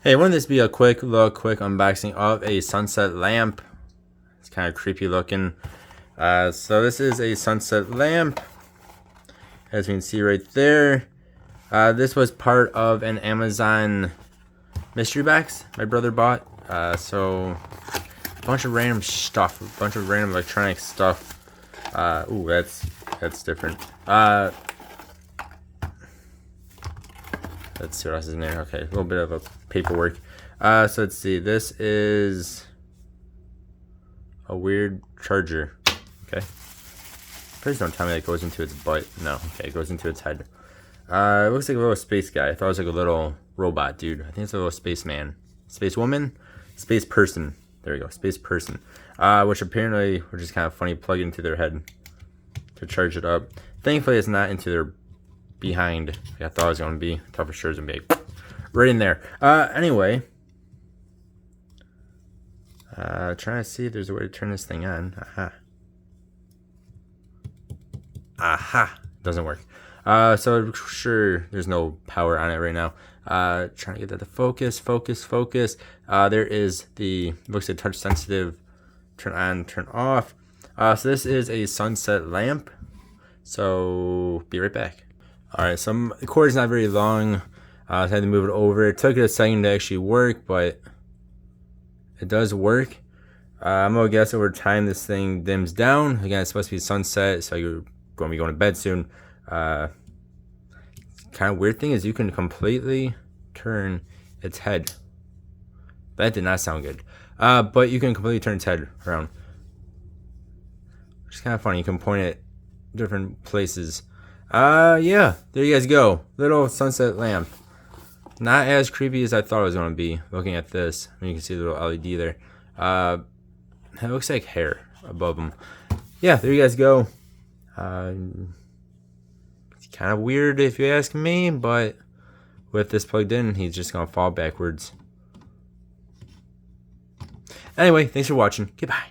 Hey, wouldn't this be a quick unboxing of a sunset lamp? It's kind of creepy looking. So this is a sunset lamp, as you can see right there. This was part of an Amazon mystery box my brother bought. So a bunch of random stuff, a bunch of random electronic stuff. Ooh, that's different. Let's see what else is in there. Okay, a little bit of a paperwork. So let's see. This is a weird charger. Okay. Please don't tell me that goes into its butt. No. Okay, it goes into its head. It looks like a little space guy. I thought it was like a little robot dude. I think it's a little spaceman. Space woman? Space person. There we go. Space person. Which is kind of funny, plug into their head to charge it up. Thankfully, it's not into their behind. Like I thought it was going to be. I thought for sure it was going to be right in there. Anyway. Trying to see if there's a way to turn this thing on. Aha. Doesn't work. So sure there's no power on it right now. Trying to get that to focus. There is the, looks like touch sensitive, turn on, turn off. So this is a sunset lamp. So be right back. Alright, so the cord is not very long. I had to move it over. It took it a second to actually work, but it does work. I'm gonna guess over time this thing dims down. Again, it's supposed to be sunset, so you're going to be going to bed soon. Kind of weird thing is you can completely turn its head. That did not sound good. But you can completely turn its head around. Which is kind of funny. You can point it different places. Yeah, there you guys go. Little sunset lamp. Not as creepy as I thought it was going to be. Looking at this, you can see the little LED there. It looks like hair above them. Yeah, there you guys go. It's kind of weird if you ask me, but with this plugged in, he's just going to fall backwards. Anyway, thanks for watching. Goodbye.